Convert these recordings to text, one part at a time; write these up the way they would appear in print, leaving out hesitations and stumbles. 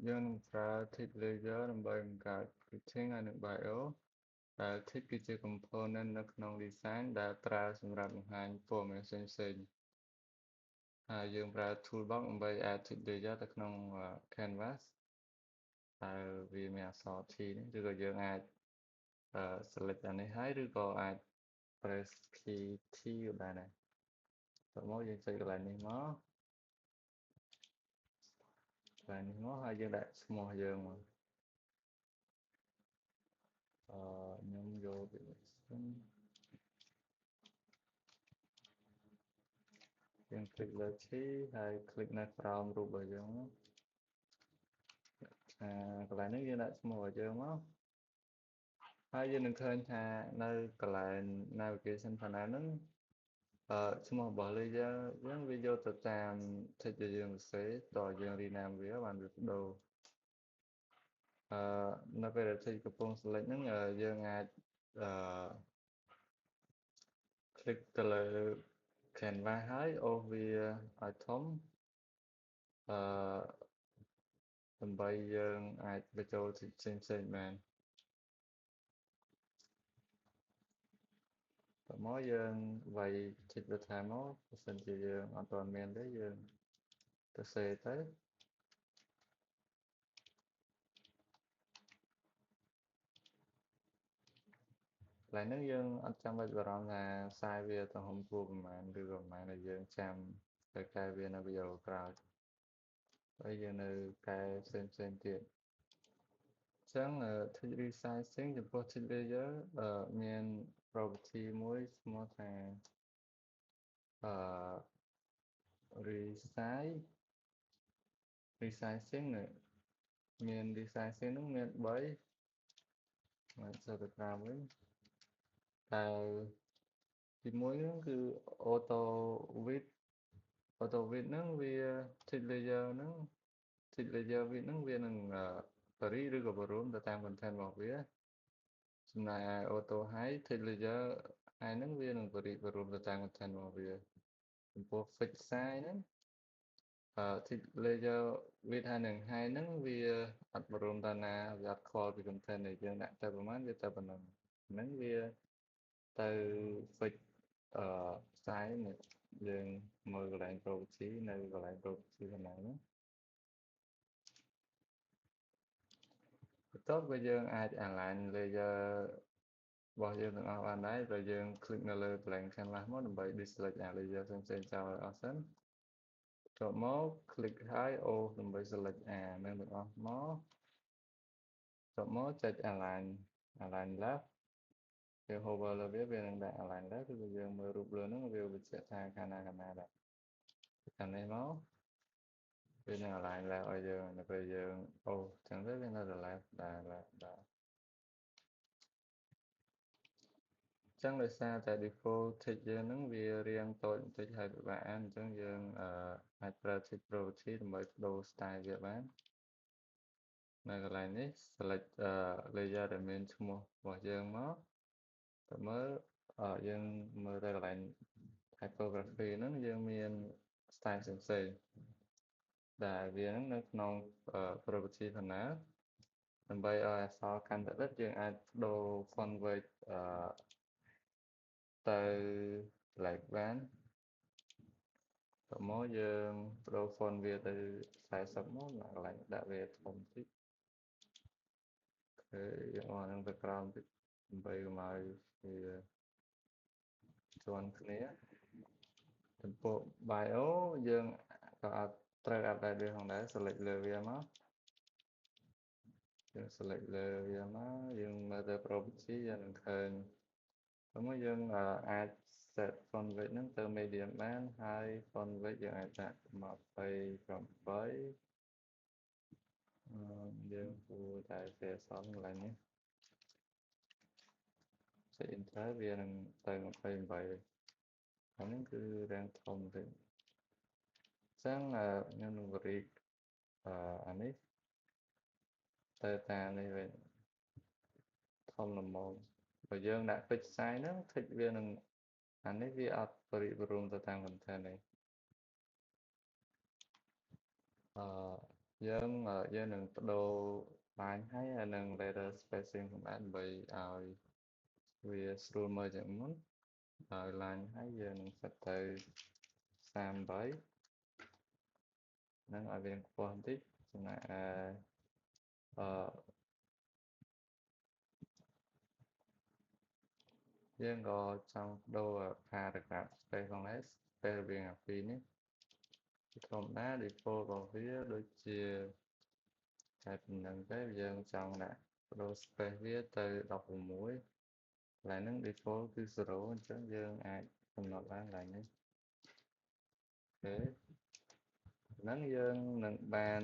យើងនឹងប្រើ text layer ដើម្បីបង្កើត fitting ហើយនិង bio ដែល text គឺជា component នៅក្នុង design ដែលប្រើសម្រាប់បង្ហាញព័ត៌មានផ្សេងៗហើយយើងប្រើ toolbox ដើម្បី add text layer ទៅក្នុង canvas ដែលវាមានអក្សរ T នេះឬក៏យើងអាចselect អានេះហើយឬក៏អាច press key T ក៏បានដែរតោះមកយើងចុចកន្លែងនេះមកហើយយើងដាក់ឈ្មោះយើងមកខ្ញុំយកវាសិនយើង click លើ T ហើយ click នៅក្រោមរូបរបស់យើងមកកន្លែងនេះយើងដាក់ឈ្មោះរបស់យើងមកហើយយើងនឹងឃើញថានៅកន្លែង navigation panel ហ្នឹងឈ្មោះរបស់ layer យើងវាយកទៅតាម text ដែលយើងសរសេរតើយើង rename វាបានវាបដូរនៅពេលដែល text កំពុង select ហ្នឹងយើងអាចclick ទៅលើ canvas ហើយអូសវាឲ្យធំអឺដើម្បីយើងអាចបញ្ចូល text ផ្សេងៗបានតោះមកយើងវាយ text បន្ថែមមកបើសិនជាយើងអត់ទាន់មានទេយើងទៅ save ទៅកន្លែងហ្នឹងយើងអត់ចាំបាច់បារម្ភថា size វាទំហំគួរប្រមាណឬក៏ប្រមាណដែលយើងចាំទៅកែវានៅវីដេអូក្រោយហើយយើងនៅកែផ្សេងៗទៀតអញ្ចឹង text resizing ចំពោះ text layer មាន property មួយឈ្មោះថាអឺ resize resizing មាន resizing ហ្នឹងមាន3មកចូលទៅក្រោមវិញដែលទី1ហ្នឹងគឺ auto width ហ្នឹងវា text layer ហ្នឹង text layer width ហ្នឹងវានឹងបរិឬក៏បរួមទៅតាម content របស់វាចំណែកឯ auto height text layer height ហ្នឹងវានឹងបរួមទៅតាម content របស់វាចំពោះ fixed size ហ្នឹងtext layer width ហើយនឹង height ហ្នឹងវាអត់បរួមតាណាវាអត់ខ្វល់ពី content ដែលយើងដាក់ទៅប្រហែលវាទៅប៉ុណ្ណឹងហ្នឹងវាទៅ fix size នេះយើងមើលកន្លែង property នៅកន្លែង property កន្លែងហ្នឹងបន្ទាប់មកយើងអាច align layer របស់យើងទាំងអស់បានដែរបើយើង click នៅលើ blank canvas មកដើម្បី deselect អា layer ផ្សេងៗចោលឲ្យអស់សិនចូលមក click ហើយអូសដើម្បី select អានឹងទាំងអស់មកចូលមកចុច align left យើង hover លើវានឹងដាក់ align left គឺយើងមើលរូបលើហ្នឹងវាបញ្ជាក់ថាខាងណាដែរខាងនេះមកវានឹង align left ឲ្យយើងនៅពេលយើងអូសចឹងទៅវានៅតែ left ដែរចឹងដោយសារតែ default text យើងហ្នឹងវារាងតូចបន្តិចហើយពិបាកអានអញ្ចឹងយើងអាចប្រើ text property ដើម្បីបដូរ style វាបាននៅកន្លែងនេះ select layer ដែលមានឈ្មោះរបស់យើងមកតើមើលយើងមើលទៅកន្លែង typography ហ្នឹងយើងមាន style ផ្សេងៗដែលវាហ្នឹងនៅក្នុង property panel ដើម្បីឲ្យអក្សរកាន់តែដិតយើងអាចបដូរ font weight ទៅ black បានតមកយើងបដូរ font វាទៅ40មកកន្លែងដាក់វាធំតិចយើងអស់នឹងទៅក្រោមតិចដើម្បីកុំឲ្យវាជាន់គ្នាចំពោះ bio យើងក៏អាចត្រូវ update វាផងដែរ select លើវាមកយើង select លើវាមកយើងមើលទៅ property យើងនឹងឃើញហើយយើងអាច set font weight ហ្នឹងទៅ medium បានហើយ font weight យើងអាចដាក់28យើងគួរតែសេអក្សរកន្លែងនេះចុច enter វានឹងទៅ28ហើយហ្នឹងគឺរាងធំទៅអញ្ចឹងខ្ញុំនឹងបរិយាអានេះទៅតាមនេះវិញធំល្មមបើយើងដាក់ fixed size ហ្នឹង text វានឹងអានេះវាអត់បរិបរួមទៅតាម content ទេ យើងនឹងបដូរ line ហើយនឹង letter spacing ផងដែរដើម្បីឲ្យវាស្រួលមើលជាងមុនដោយ line ហើយយើងនឹង set ទៅ38នឹងឲ្យវាខ្ពស់បន្តិចចំណែកយើងក៏ចង់បដូរ paragraph space ផងដែរ space រវាងអាពីរនេះធម្មតា default របស់វាដូចជាតែប៉ុណ្្នឹងទេយើងចង់ដាក់បដូរ space វាទៅ16កន្លែងហ្នឹង default គឺ0អញ្ចឹងយើងអាចកំណត់ឡើងកន្លែងនេះអូខេហ្នឹងយើងនឹងបាន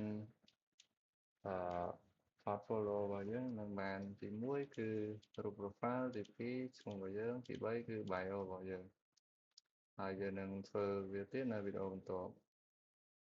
portfolio របស់យើងនឹងបានទី1គឺរូប profile ទី2ឈ្មោះរបស់យើងទី3គឺ bio របស់យើងហើយយើងនឹងធ្វើវាទៀតនៅវីដេអូបន្ទាប់